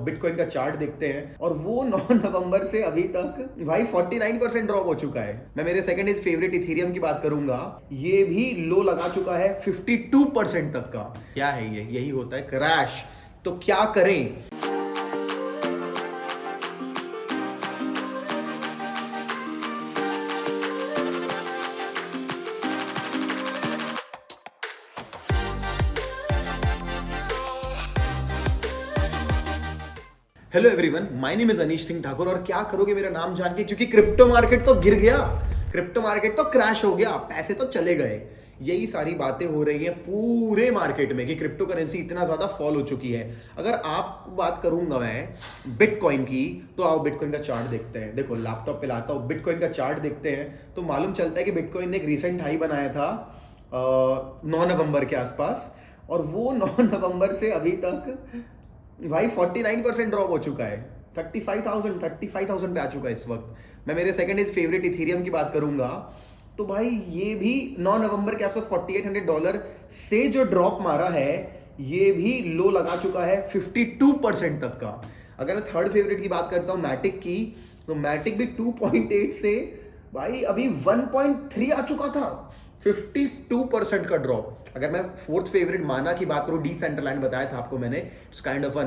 Bitcoin का chart देखते हैं और वो 9 नवंबर से अभी तक भाई 49% ड्रॉप हो चुका है। मैं मेरे सेकंड इज फेवरेट इथेरियम की बात करूंगा, ये भी लो लगा चुका है 52% तक का। क्या है ये? यही होता है क्रैश। तो क्या करें? Hello everyone, my name is Anish Singh Thakur. और क्या करोगे मेरा नाम जान के? क्योंकि क्रिप्टो मार्केट तो गिर गया, क्रिप्टो मार्केट तो क्रैश हो गया, पैसे तो चले गए। यही सारी बातें हो रही हैं पूरे मार्केट में कि क्रिप्टो करेंसी इतना ज्यादा फॉल हो चुकी है। अगर आपको बात करूंगा मैं बिटकॉइन की, तो आओ बिटकॉइन का चार्ट देखते हैं। देखो लैपटॉप पे लाता हूं, बिटकॉइन का चार्ट देखते हैं तो मालूम चलता है कि बिटकॉइन ने एक रिसेंट हाई बनाया था 9 नवंबर के आसपास, और वो 9 नवंबर से अभी तक भाई 49% ड्रॉप हो चुका है। 35,000 पे आ चुका है इस वक्त। मैं मेरे सेकंड इज फेवरेट इथेरियम की बात करूंगा तो भाई ये भी 9 नवंबर के आसपास $4,800 से जो ड्रॉप मारा है, ये भी लो लगा चुका है 52% तक का। अगर मैं थर्ड फेवरेट की बात करता हूं मैटिक की, तो मैटिक भी 2.8 से भाई अभी 1.3 आ चुका था। 52% का ड्रॉप। अगर मैं फोर्थ फेवरेट माना की बात करूं, डिसेंट्रलैंड बताया था आपको मैंने, इट्स काइंड ऑफ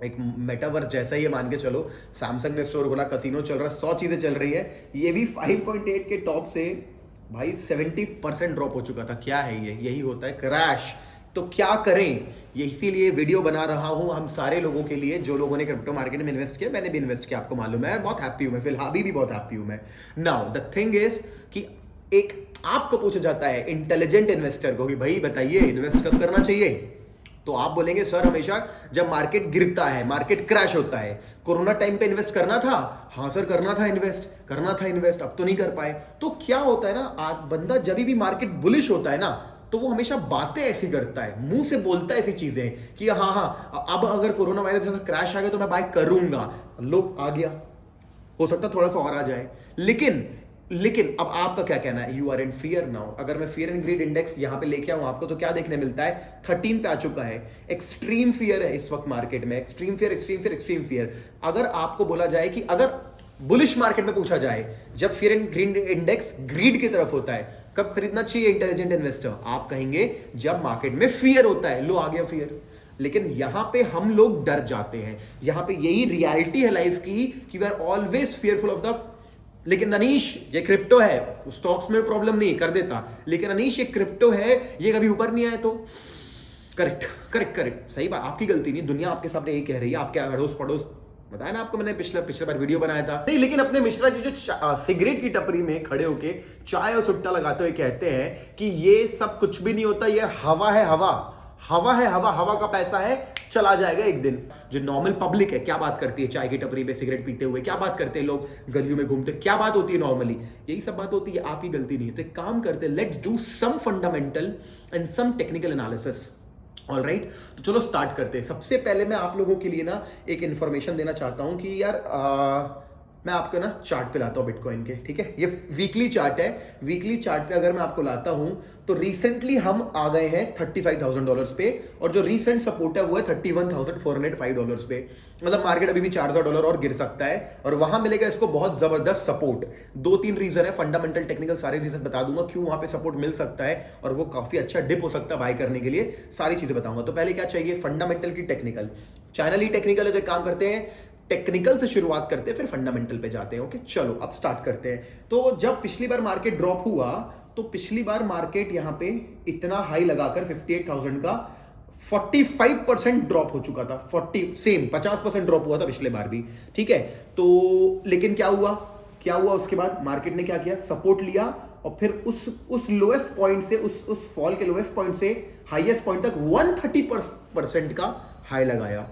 एक मेटावर्स जैसा ही है, मान के चलो। सैमसंग ने स्टोर खोला, कसिनो चल रहा है, 100 चीजें चल रही है। ये भी 5.8 के टॉप से भाई 70% ड्रॉप हो चुका था। क्या है ये? यही होता है क्रैश। तो क्या करें? ये इसीलिए वीडियो बना रहा हूं हम सारे लोगों के लिए जो लोगों ने क्रिप्टो मार्केट में इन्वेस्ट किया। मैंने भी इन्वेस्ट किया, आपको मालूम है, बहुत हैप्पी हूं मैं, फिलहाल भी बहुत हैप्पी हूं मैं। नाउ द थिंग इज कि एक आपको पूछा जाता है इंटेलिजेंट इन्वेस्टर को कि भाई बताइए इन्वेस्ट कब करना चाहिए, तो आप बोलेंगे सर हमेशा जब मार्केट गिरता है, मार्केट क्रैश होता है। कोरोना टाइम पे इन्वेस्ट करना था, हाँ सर करना था इन्वेस्ट, अब तो नहीं कर पाए। तो क्या होता है ना, आप बंदा जब भी मार्केट बुलिश होता है ना, तो वो हमेशा बातें ऐसी करता है, मुंह से बोलता है ऐसी चीजें कि हाँ अब अगर कोरोना वायरस जैसा क्रैश आ गया तो मैं बाय करूंगा। लो आ गया, हो सकता थोड़ा सा और आ जाए, लेकिन अब आपका क्या कहना है? You are in fear now. अगर मैं फियर एंड ग्रीड इंडेक्स यहां पे लेके आऊं आपको, तो क्या देखने मिलता है? 13 पे आ चुका है। एक्सट्रीम फियर है इस वक्त मार्केट में, एक्सट्रीम फियर। अगर आपको बोला जाए कि अगर बुलिश मार्केट में पूछा जाए, जब fear and greed index greed की तरफ होता है, कब खरीदना चाहिए इंटेलिजेंट इन्वेस्टर? आप कहेंगे जब मार्केट में फियर होता है। लो आ गया फियर। लेकिन यहां पे हम लोग डर जाते हैं। यहां पे यही रियलिटी है लाइफ की कि we are always fearful of the. लेकिन अनीश ये क्रिप्टो है, स्टॉक्स में प्रॉब्लम नहीं कर देता, लेकिन अनीश ये क्रिप्टो है, ये कभी ऊपर नहीं आया तो। करेक्ट सही बात, आपकी गलती नहीं, दुनिया आपके सामने यही कह रही है। आपके अड़ोस पड़ोस बताया ना आपको मैंने, पिछले बार वीडियो बनाया था नहीं। लेकिन अपने मिश्रा जी जो सिगरेट की टपरी में खड़े होके चाय और सुट्टा लगाते हुए कहते हैं कि ये सब कुछ भी नहीं होता, ये हवा है, हवा का पैसा है, चला जाएगा एक दिन। जो नॉर्मल पब्लिक है क्या बात करती है? चाय की टपरी पे सिगरेट पीते हुए क्या बात करते हैं लोग, गलियों में घूमते क्या बात होती है नॉर्मली? यही सब बात होती है, आपकी गलती नहीं है। तो एक काम करते हैं, let's do some fundamental and some technical analysis. Alright, तो चलो स्टार्ट करते हैं। सबसे पहले मैं आप लोगों के लिए ना एक इंफॉर्मेशन देना चाहता हूं कि यार मैं आपको ना चार्ट पे लाता हूं बिटकॉइन के, ठीक है? ये वीकली चार्ट है। वीकली चार्ट पे अगर मैं आपको लाता हूं तो रिसेंटली हम आ गए हैं $35,000 पे, और जो रिसेंट सपोर्ट है वो है $31,405 पे। मतलब मार्केट अभी भी $4,000 और गिर सकता है, और वहां मिलेगा इसको बहुत जबरदस्त सपोर्ट। 2-3 रीजन है, फंडामेंटल टेक्निकल सारे रीजन बता दूंगा क्यों वहां पे सपोर्ट मिल सकता है, और वो काफी अच्छा डिप हो सकता है बाय करने के लिए, सारी चीजें बताऊंगा। तो पहले क्या चाहिए? फंडामेंटल की टेक्निकल। चैनल ही टेक्निकल है तो एक काम करते हैं, टेक्निकल से शुरुआत करते हैं फिर फंडामेंटल पे जाते हैं। ओके चलो अब स्टार्ट करते हैं। तो जब पिछली बार मार्केट ड्रॉप हुआ, तो पिछली बार मार्केट यहां पे इतना हाई लगाकर 58,000 का 45% ड्रॉप हो चुका था। 50% ड्रॉप हुआ था पिछले बार भी, ठीक है? तो लेकिन क्या हुआ उसके बाद मार्केट ने क्या किया? सपोर्ट लिया, और फिर उस लोएस्ट पॉइंट से, उस फॉल के लोएस्ट पॉइंट से हाईएस्ट पॉइंट तक 130% का हाई लगाया।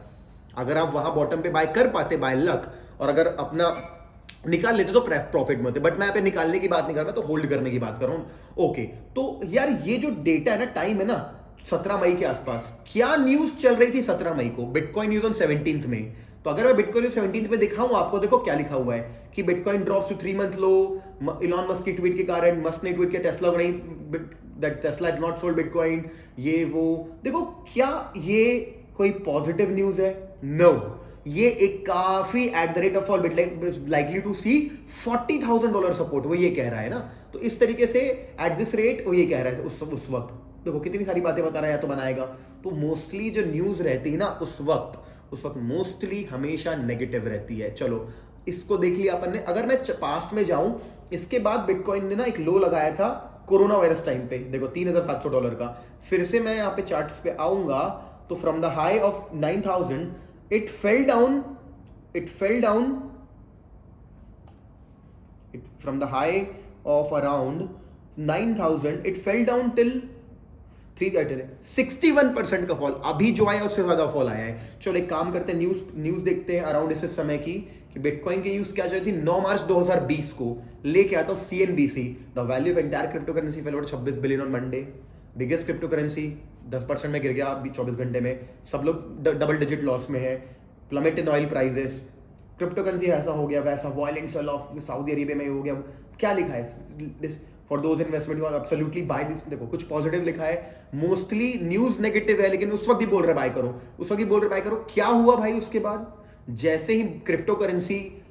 अगर आप वहां बॉटम पे बाय कर पाते बाय लक, और अगर अपना निकाल लेते तो प्रॉफिट में होते, बट मैं यहाँ पे निकालने की बात नहीं कर रहा, तो होल्ड करने की बात कर रहा हूं। ओके, तो यार ये जो डेटा है ना, टाइम है ना 17 मई के आसपास, क्या न्यूज चल रही थी 17 मई को? बिटकॉइन न्यूज ऑन 17th में। तो अगर मैं बिटकॉइन 17th में दिखाऊं आपको, देखो क्या लिखा हुआ है कि bitcoin drops to 3 month low. Elon Musk की ट्वीट के कारण, मस्क ने ट्वीट किया टेस्ला को नहीं, that Tesla is not sold bitcoin, ये वो। देखो क्या ये कोई पॉजिटिव न्यूज है? नो, ये एक काफी at the rate of fall likely to see $40,000 support, वो ये कह रहा है ना। तो इस तरीके से एट दिस रेट वो ये कह रहा है उस वक्त। देखो कितनी सारी बातें बता रहा है, या तो बनाएगा। तो मोस्टली जो न्यूज रहती है ना उस वक्त मोस्टली हमेशा नेगेटिव रहती है। चलो इसको देख लिया अपन ने। अगर मैं पास्ट में जाऊं, इसके बाद बिटकॉइन ने ना एक लो लगाया था कोरोना वायरस टाइम पे, देखो $3,700 का। फिर से मैं यहाँ पे चार्ट पे आऊंगा तो from the high of 9,000 it fell down from the high of around 9,000 it fell down till 61% का फॉल। अभी जो आया उससे ज्यादा फॉल आया है। चलो एक काम करते हैं, न्यूज देखते हैं अराउंड इस समय की कि बिटकॉइन की न्यूज क्या चाहिए थी। 9 मार्च 2020 को लेके आता हूं CNBC, the value of entire crypto currency fail over 26 billion on Monday. Biggest crypto currency 10% में गिर गया अभी 24 घंटे में, सब लोग डबल डिजिट लॉस में है। Plummet in oil prices, crypto currency ऐसा हो गया वैसा, violent sell off Saudi Arabia में हो गया। क्या लिखा है, this for those investment you are absolutely buy this. देखो कुछ पॉजिटिव लिखा है, मोस्टली न्यूज नेगेटिव है, लेकिन उस वक्त ही बोल रहे बाय करो, उस वक्त ही बोल रहे बाय करो। क्या हुआ भाई उसके बाद, जैसे ही क्रिप्टो करेंसी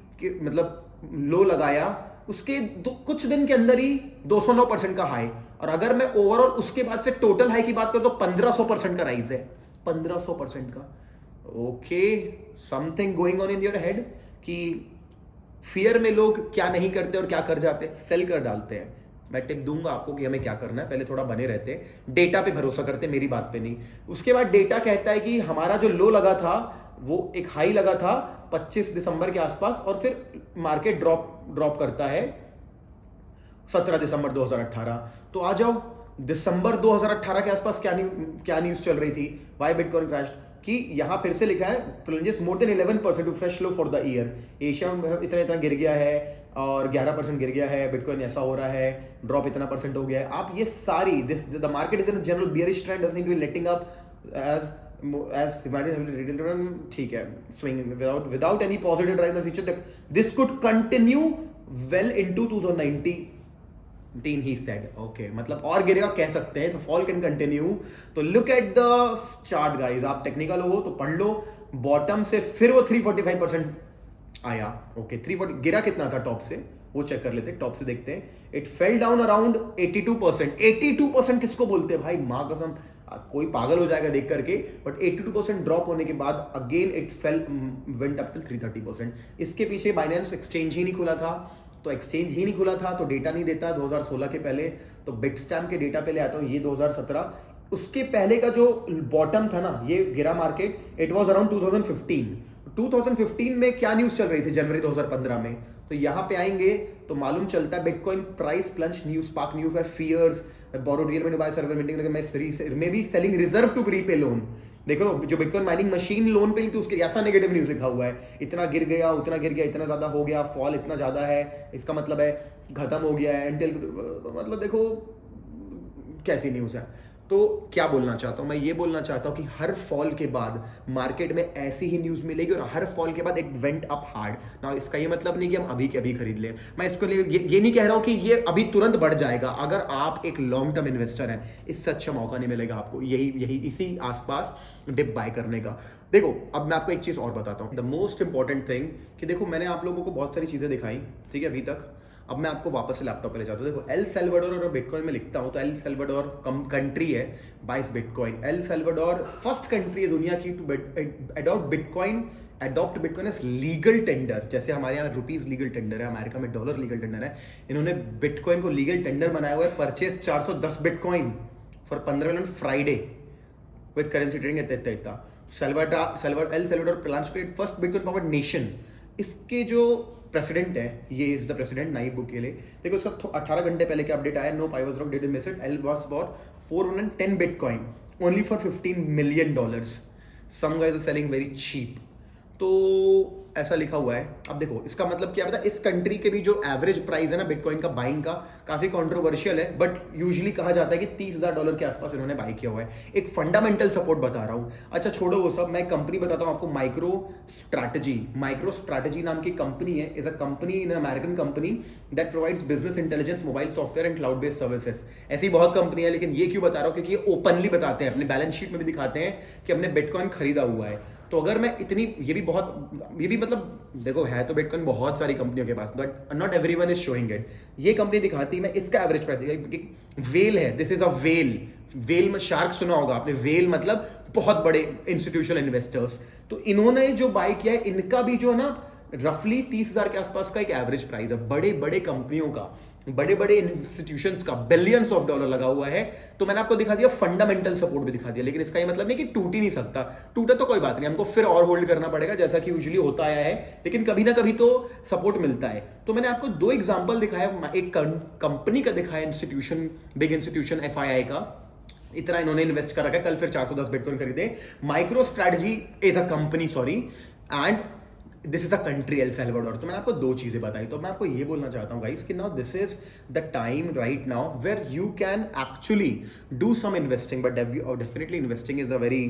मतलब लो लगाया, उसके कुछ दिन के अंदर ही 209% का हाई। और अगर मैं ओवरऑल उसके बाद से टोटल हाई की बात करूं तो 1500% का राइज है, 1500% का। Okay, something going on in your head कि फियर में लोग क्या नहीं करते और क्या कर जाते, सेल कर डालते हैं। मैं टिप दूंगा आपको कि हमें क्या करना है, पहले थोड़ा बने रहते हैं, डेटा पे भरोसा करते हैं, मेरी बात पे नहीं। उसके बाद डेटा कहता है कि हमारा जो लो लगा था वो एक हाई लगा था 25 दिसंबर के आसपास, और फिर मार्केट ड्रॉप करता है 17 दिसंबर 2018। तो आ जाओ दिसंबर 2018 के आसपास क्या न्यूज चल रही थी, व्हाई बिटकॉइन क्रैश, कि यहां फिर से लिखा है plunges more than 11% to fresh low for the year. Asia में इतना गिर गया है और 11% गिर गया है, बिटकॉइन ऐसा हो रहा है, ड्रॉप इतना परसेंट हो गया है। आप ये सारी the market is in general bearish trend, doesn't be letting up as ठीक है, swing without any positive drive in the future, this could continue well into 2019 he said। okay, मतलब और गिरेगा कह सकते हैं, तो fall can continue। तो look at the chart guys, आप टेक्निकल हो तो पढ़ लो, बॉटम से फिर वो 345% आया। ओके 340 गिरा कितना था टॉप से वो चेक कर लेते हैं, टॉप से देखते हैं। It fell down around 82%। 82% किसको बोलते हैं भाई, मां कसम कोई पागल हो जाएगा देख करके। बट 82% ड्रॉप होने के बाद again it fail went up till 330%। इसके पीछे बाइनेंस एक्सचेंज ही नहीं खुला था, तो एक्सचेंज ही नहीं खुला था तो डेटा नहीं देता 2016 के पहले। तो बिटस्टैम्प के डेटा पे ले आता हूं, ये 2017। उसके पहले का जो बॉटम था ना, ये गिरा मार्केट, इट वाज अराउंड 2015 में क्या न्यूज चल रही थी जनवरी 2015 में। तो यहां पे आएंगे तो मालूम चलता है bitcoin price plunge, news spark new for fears, borrowed real money to buy server minting, मैं may be selling reserve to prepay loan. देखो जो बिटकॉइन माइनिंग मशीन लोन पे ली थी उसके ऐसा नेगेटिव न्यूज लिखा हुआ है, इतना गिर गया, उतना गिर गया, इतना ज्यादा हो गया, फॉल इतना ज्यादा है, इसका मतलब है खत्म हो गया है एंटिल, मतलब देखो कैसी न्यूज है। तो क्या बोलना चाहता हूं मैं, ये बोलना चाहता हूं कि हर फॉल के बाद मार्केट में ऐसी ही न्यूज मिलेगी और हर फॉल के बाद इट वेंट अप हार्ड ना। इसका ये मतलब नहीं कि हम अभी के अभी खरीद लें, मैं इसको लिए ये नहीं कह रहा हूं कि ये अभी तुरंत बढ़ जाएगा। अगर आप एक लॉन्ग टर्म इन्वेस्टर हैं, इससे अच्छा मौका नहीं मिलेगा आपको यही इसी आसपास डिप बाय करने का। देखो अब मैं आपको एक चीज और बताता हूं, द मोस्ट इंपॉर्टेंट थिंग कि देखो मैंने आप लोगों को बहुत सारी चीजें दिखाई, ठीक है अभी तक। अब मैं आपको वापस से लैपटॉप पे ले जाता हूँ। देखो एल सैल्वाडोर और बिटकॉइन में लिखता हूँ तो एल सैल्वाडोर कंट्री है buys bitcoin. El Salvador first country है दुनिया की to adopt bitcoin as legal tender. जैसे हमारे यहाँ रुपीज लीगल टेंडर है, अमेरिका में डॉलर लीगल टेंडर है, इन्होंने बिटकॉइन को लीगल टेंडर बनाया हुआ है। Purchase 410 bitcoin for 15 million Friday with currency trading इतना। El Salvador plans to create first bitcoin powered nation. इसके जो प्रेसिडेंट है, ये is the president Nayib Bukele. देखो सर 18 घंटे पहले क्या अपडेट आया, no I was wrong, didn't miss it, El was bought 410 bitcoin only for $15 million. Some guys are selling very cheap, तो ऐसा लिखा हुआ है। अब देखो इसका मतलब क्या पता, इस कंट्री के भी जो एवरेज प्राइस है ना बिटकॉइन का बाइंग का, काफी कंट्रोवर्शियल है, बट यूजुअली कहा जाता है कि $30,000 के आसपास इन्होंने बाई किया हुआ है। एक फंडामेंटल सपोर्ट बता रहा हूं। अच्छा छोड़ो वो सब, मैं कंपनी बताता हूं आपको, माइक्रो स्ट्रैटेजी नाम की कंपनी है, is a company in American company that provides business intelligence, mobile software and cloud based services. ऐसी बहुत कंपनी है, लेकिन ये क्यों बता रहा हूं, क्योंकि ये ओपनली बताते हैं, अपने बैलेंस शीट में भी दिखाते हैं कि हमने बिटकॉइन खरीदा हुआ है। तो अगर मैं इतनी, ये भी मतलब देखो, है तो बिटकॉइन बहुत सारी कंपनियों के पास, but not everyone is showing it. ये कंपनी दिखाती है, मैं इसका एवरेज प्राइस, वेल है, दिस इज अ वेल में शार्क सुना होगा आपने, वेल मतलब बहुत बड़े इंस्टीट्यूशनल इन्वेस्टर्स। तो इन्होंने जो बाय किया है, इनका भी जो है ना रफली 30,000 के आसपास का एक एवरेज प्राइस है। बड़े बड़े कंपनियों का, बड़े बड़े इंस्टीट्यूशंस का बिलियंस ऑफ डॉलर लगा हुआ है। तो मैंने आपको दिखा दिया, फंडामेंटल सपोर्ट भी दिखा दिया, लेकिन इसका ये मतलब नहीं कि टूट ही नहीं सकता। टूटा तो कोई बात नहीं, हमको फिर और होल्ड करना पड़ेगा जैसा कि यूजुअली होता आया है, लेकिन कभी ना कभी तो सपोर्ट मिलता है। तो मैंने आपको 2 एग्जांपल दिखाया, एक कंपनी का दिखाया, इंस्टीट्यूशन, बिग इंस्टीट्यूशन FII का, इतना इन्होंने इन्वेस्ट कर रखा है, कल फिर 410 बिटकॉइन खरीदे। Micro strategy is a company, sorry, and this is a country, L Salvador. तो मैंने आपको 2 चीजें बताई। तो मैं आपको ये बोलना चाहता हूँ गाइस कि now this is the time right now where you can actually do some investing, but definitely investing is a very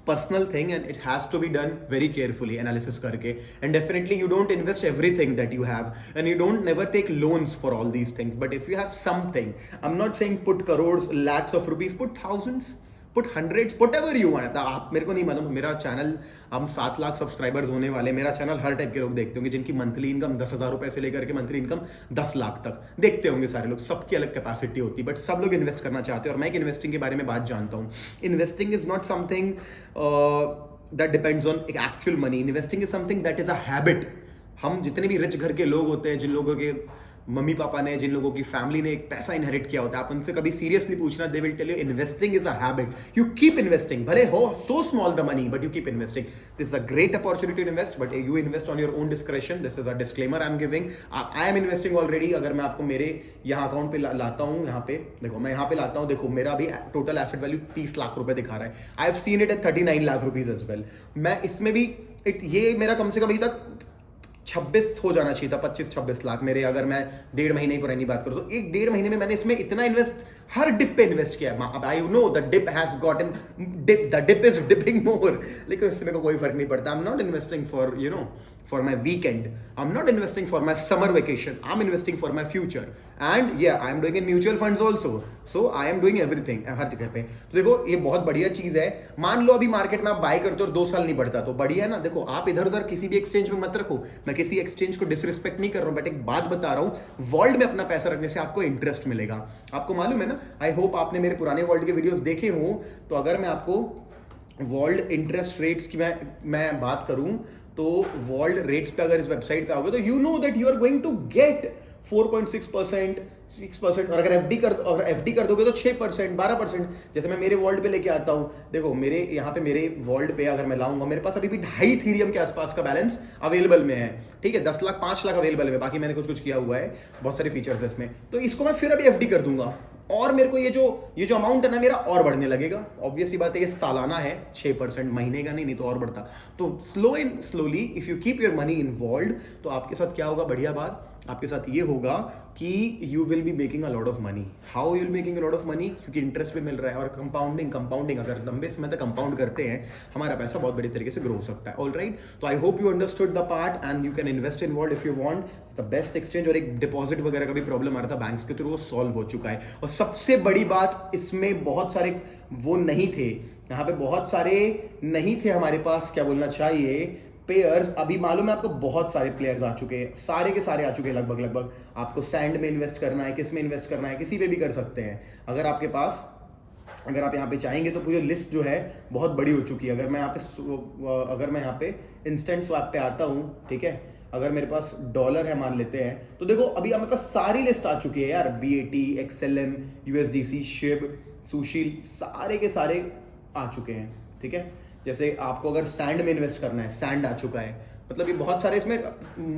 personal thing and it has to be done very carefully, analysis करके, and definitely you don't invest everything that you have and you don't never take loans for all these things, but if you have something, I'm not saying put crores, lakhs of rupees, put thousands, put hundreds, whatever you want। आप, मेरे को नहीं मालूम, मेरा channel, हम 7 lakh subscribers होने वाले, मेरा चैनल हर टाइप के लोग देखते होंगे, जिनकी मंथली इनकम 10,000 रुपए से लेकर के मंथली इनकम 10 लाख तक देखते होंगे सारे लोग। सबकी अलग कैपेसिटी होती है, बट सब लोग इन्वेस्ट करना चाहते हैं। और मैं एक इन्वेस्टिंग के बारे में बात जानता हूँ। Investing is not something that depends on actual money. Investing is something that is a habit. हम जितने भी रिच घर के लोग होते हैं, जिन लोगों के मम्मी पापा ने, जिन लोगों की फैमिली ने एक पैसा इनहेरिट किया होता है, आप उनसे कभी सीरियसली पूछना, they will tell you investing is a habit. You keep investing, भले हो so small the money, but you keep investing. This is a great opportunity to invest, but you invest on your own discretion. This is a disclaimer I am giving. I am investing already. अगर मैं आपको मेरे यहाँ account पे लाता हूँ, यहाँ पे देखो, मैं यहाँ पे लाता हूँ, देखो मेरा भी टोटल एसेट वैल्यू 30 लाख रुपए दिखा रहा है। I have seen it at 39 lakh rupees as well. मैं इसमें भी ये मेरा कम से कम अभी तक 26 हो जाना चाहिए था, 25-26 लाख मेरे, अगर मैं 1.5 महीने की पुरानी बात करूं तो 1-1.5 महीने में मैंने इसमें इतना इन्वेस्ट, हर डिप पे इन्वेस्ट किया। अब I know the dip has gotten dip, the dip is dipping more, लेकिन इससे मेरे को कोई फर्क नहीं पड़ता। I am not investing for for my weekend, I'm not investing for my summer vacation, I'm investing for my future, and yeah, I'm doing in mutual funds also, so I am doing everything हर जगह पे। तो देखो, ये बहुत बढ़िया चीज है। मान लो अभी मार्केट में आप बाय करते हो और 2 साल नहीं बढ़ता, तो बढ़िया है ना। देखो, आप इधर उधर किसी भी एक्सचेंज में मत रखो, मैं किसी एक्सचेंज को डिसरिस्पेक्ट नहीं कर रहा हूँ, बट एक बात बता रहा हूँ, वर्ल्ड में अपना पैसा रखने से आपको इंटरेस्ट मिलेगा। आपको मालूम है ना, आई होप आपने मेरे पुराने वर्ल्ड के वीडियोस देखे हो। तो अगर मैं आपको वर्ल्ड इंटरेस्ट रेट्स की मैं बात करूं, तो वर्ल्ड रेट्स पे अगर इस वेबसाइट पे आओगे तो you know that you are going to get 4.6%, 6%, और अगर एफडी कर दोगे तो 6%, 12%। जैसे मैं मेरे वर्ल्ड पे लेके आता हूँ, देखो मेरे यहाँ पे, मेरे वर्ल्ड पे अगर मैं लाऊंगा, मेरे पास अभी भी 2.5 इथेरियम के आसपास का बैलेंस अवेलेबल में है, ठीक है। 10 लाख 5 लाख अवेलेबल है, बाकी मैंने कुछ किया हुआ है, बहुत सारे फीचर्स है इसमें। तो इसको मैं फिर अभी एफडी कर दूंगा, और मेरे को ये जो अमाउंट है ना मेरा, और बढ़ने लगेगा। ऑब्वियसली बात है, ये सालाना है, 6%, महीने का नहीं तो और बढ़ता। तो slowly if you keep your money involve, तो आपके साथ क्या होगा, बढ़िया बात आपके साथ ये होगा कि you will be making a lot of money. How you will making a lot of money? क्योंकि इंटरेस्ट भी मिल रहा है, और कंपाउंडिंग अगर लंबे समय तक कंपाउंड करते हैं, हमारा पैसा बहुत बड़ी तरीके से ग्रो हो सकता है। ऑल राइट, तो I hope you understood the part and you can invest in world if you want. The best exchange. और एक डिपॉजिट वगैरह का भी प्रॉब्लम आ रहा था बैंक्स के थ्रू, वो सॉल्व हो चुका है। और सबसे बड़ी बात, इसमें बहुत सारे वो नहीं थे, यहाँ पे बहुत सारे नहीं थे हमारे पास, क्या बोलना चाहिए, पेयर्स। अभी मालूम है आपको, बहुत सारे प्लेयर्स आ चुके हैं, सारे के सारे आ चुके हैं लगभग। आपको सैंड में इन्वेस्ट करना है, किस में इन्वेस्ट करना है, किसी पे भी कर सकते हैं। अगर आपके पास, अगर आप यहाँ पे चाहेंगे तो पूरी लिस्ट जो है बहुत बड़ी हो चुकी है। अगर मैं यहाँ पे इंस्टेंट स्वैप पे आता हूँ, ठीक है, अगर मेरे पास डॉलर है मान लेते हैं, तो देखो अभी हमारे पास सारी लिस्ट आ चुकी है यार। BAT, XLM, USDC, SHIB, सुशील, सारे के सारे आ चुके हैं, ठीक है। जैसे आपको अगर सैंड में इन्वेस्ट करना है, सैंड आ चुका है, मतलब ये बहुत सारे, इसमें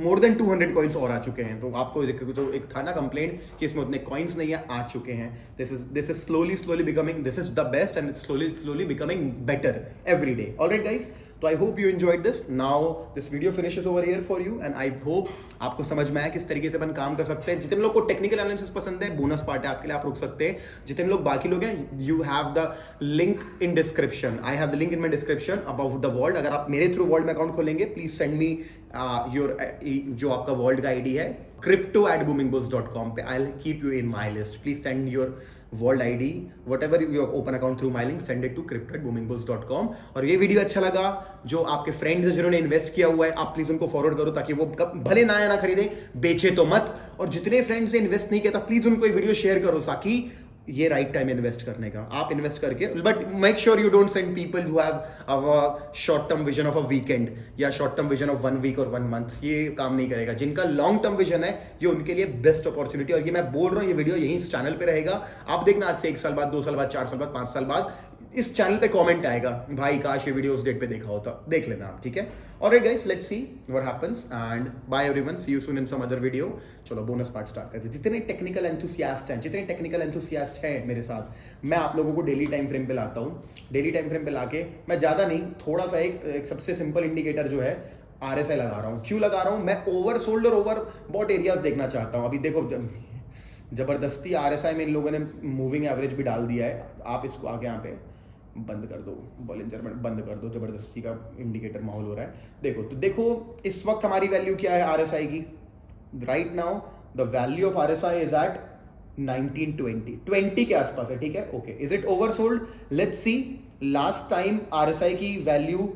मोर देन 200 कॉइन्स और आ चुके हैं। तो आपको जो एक था ना कंप्लेंट कि इसमें उतने कॉइन्स नहीं है, आ चुके हैं। This is slowly becoming, this is the best and slowly becoming better every day. Alright guys, तो I hope you enjoyed this. Now this video finishes over here for you and I hope आपको समझ में आया किस तरीके से अपन काम कर सकते हैं। जितने लोग को टेक्निकल एनालिसिस पसंद है, बोनस पार्ट है आपके लिए, आप रुक सकते हैं। जितने लोग बाकी लोग हैं, you have the link in description, I have the link in my description about the world. अगर आप मेरे थ्रू वर्ल्ड में अकाउंट खोलेंगे, प्लीज सेंड मी योर जो आपका वर्ल्ड का आईडी है crypto@boomingboost.com पे, I will keep you in my list. Please send your world ID, whatever you open account through my link, send it to crypto@boomingbourse.com। और ये video अच्छा लगा, जो आपके फ्रेंड्स हैं जिन्होंने इन्वेस्ट किया हुआ है, आप प्लीज उनको फॉरवर्ड करो ताकि वो भले ना या ना खरीदे, बेचे तो मत। और जितने फ्रेंड्स ने इन्वेस्ट नहीं किया था प्लीज उनको ये वीडियो शेयर करो ताकि ये राइट टाइम इन्वेस्ट करने का, आप इन्वेस्ट करके, but make sure you don't send people who have a short term vision of a weekend या short term vision of 1 week और 1 मंथ। ये काम नहीं करेगा। जिनका लॉन्ग टर्म विजन है ये उनके लिए बेस्ट अपॉर्चुनिटी। और ये मैं बोल रहा हूँ, ये वीडियो यही इस चैनल पे रहेगा, आप देखना आज से 1 साल बाद, 2 साल बाद, 4 साल बाद, 5 साल बाद इस चैनल पे कमेंट आएगा, भाई काश ये वीडियो उस डेट पे देखा होता। देख लेना आप, ठीक है। Alright guys, let's see what happens and bye everyone, see you soon in some other video. चलो बोनस पार्ट स्टार्ट करते हैं। जितने टेक्निकल एंथुसियास्ट हैं मेरे साथ, मैं आप लोगों को डेली टाइम फ्रेम पे लाता हूँ। डेली टाइम फ्रेम पे लाके मैं ज़्यादा नहीं, थोड़ा सा एक सबसे सिंपल इंडिकेटर जो है RSI लगा रहा हूँ। क्यों लगा रहा हूँ? मैं ओवरसोल्ड और ओवर बॉट एरियाज देखना चाहता हूँ। अभी देखो जबरदस्ती RSI में इन लोगों ने मूविंग एवरेज भी डाल दिया है। आप इसको आगे यहाँ पे बंद कर दो, बॉलिंजर में बंद कर दो, जबरदस्ती का इंडिकेटर माहौल हो रहा है। देखो तो देखो इस वक्त हमारी वैल्यू क्या है RSI की? Right now the value of RSI is at 1920 के आसपास है, ठीक है। Okay, is it oversold? Let's see last time RSI की वैल्यू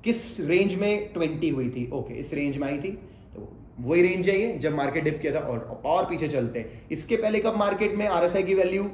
किस रेंज में 20 हुई थी? ओके, इस रेंज में आई थी, तो वही रेंज है ये जब मार्केट डिप किया था। और पीछे चलते हैं, इसके पहले कब मार्केट में RSI की वैल्यू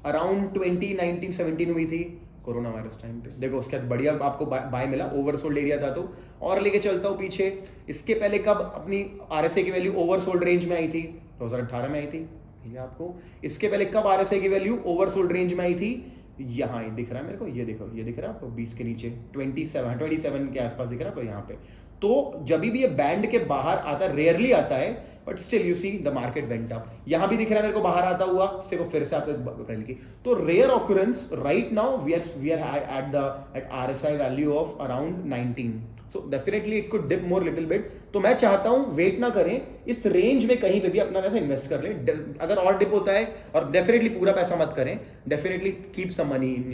अराउंड 2019-17 हुई थी? कोरोना वायरस टाइम पे। देखो उसके बाद बढ़िया आपको बाय मिला, ओवरसोल्ड एरिया था। तो और लेके चलता हूं पीछे, इसके पहले कब अपनी RSI की वैल्यू ओवरसोल्ड रेंज में आई थी? 2018 में आई थी ये आपको। इसके पहले कब RSI की वैल्यू ओवरसोल्ड रेंज में आई थी? यहाँ दिख रहा है मेरे को, ये देखो, ये दिख रहा है आपको 20 के नीचे, 27 के आसपास दिख रहा है आपको यहाँ पे। तो जब भी ये बैंड के बाहर आता है, रेयरली आता है, but still you see the market went up. यहां भी दिख रहा है मेरे को बाहर आता हुआ, सिर्फ फिर से आपको पहले की। तो rare occurrence right now we are at RSI value of around 19, so definitely it could dip more little bit. तो मैं चाहता हूं वेट ना करें, इस रेंज में कहीं पे भी अपना पैसा इन्वेस्ट कर ले। अगर और डिप होता है, और डेफिनेटली पूरा पैसा मत करें, definitely keep some money in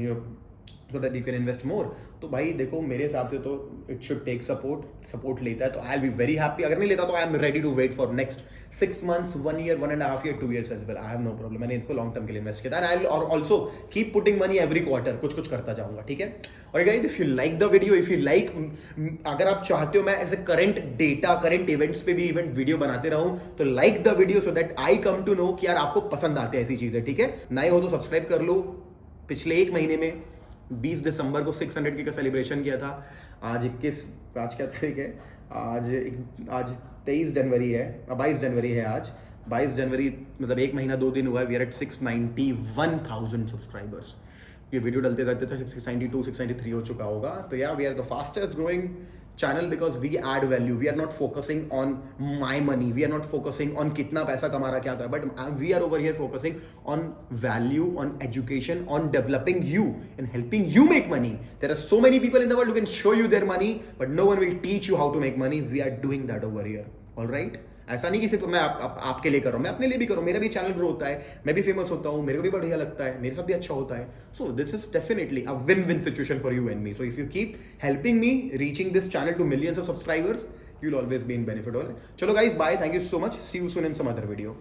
your so that you can invest more। तो भाई देखो मेरे हिसाब से तो it should take support लेता है तो I'll be very happy। अगर नहीं लेता तो I am ready to wait for next 6 months, 1 year, 1.5 year, 2 years as well। I have no problem। मैंने इसको लॉन्ग टर्म के लिए इन्वेस्ट किया था। और also keep putting money every quarter, कुछ करता जाऊंगा, ठीक है। और guys if you like the video, if you like, अगर आप चाहते हो मैं ऐसे करंट डेटा, करंट इवेंट्स पे भी इवेंट वीडियो बनाते रहूं, तो like the video so that I come to know कि यार आपको पसंद आते हैं ऐसी चीजें, ठीक है। नए हो तो सब्सक्राइब कर लो। पिछले 1 महीने में 20 दिसंबर को 600 का सेलिब्रेशन किया था। आज क्या तारीख है? आज 23 जनवरी है, 22 जनवरी है आज। 22 जनवरी मतलब 1 महीना 2 दिन हुआ है। We are at 691,000 subscribers. ये वीडियो डलते जाते थे 692, 693 हो चुका होगा। तो यार we are the fastest growing channel because we add value। we are not focusing on my money, we are not focusing on कितना पैसा कमा रहा क्या कर रहा, but we are over here focusing on value, on education, on developing you and helping you make money। there are so many people in the world who can show you their money but no one will teach you how to make money। we are doing that over here, all right। ऐसा नहीं कि सिर्फ मैं आपके लिए कर रहा हूँ, मैं अपने लिए भी कर रहा हूँ। मेरा भी चैनल ग्रो होता है, मैं भी फेमस होता हूँ, मेरे को भी बढ़िया लगता है, मेरे साथ भी अच्छा होता है। So this is definitely a win win situation for you and me. So if you keep helping me reaching this channel to millions of subscribers, you will always be in benefit. चलो guys, bye, thank you so much, see you soon in some other video.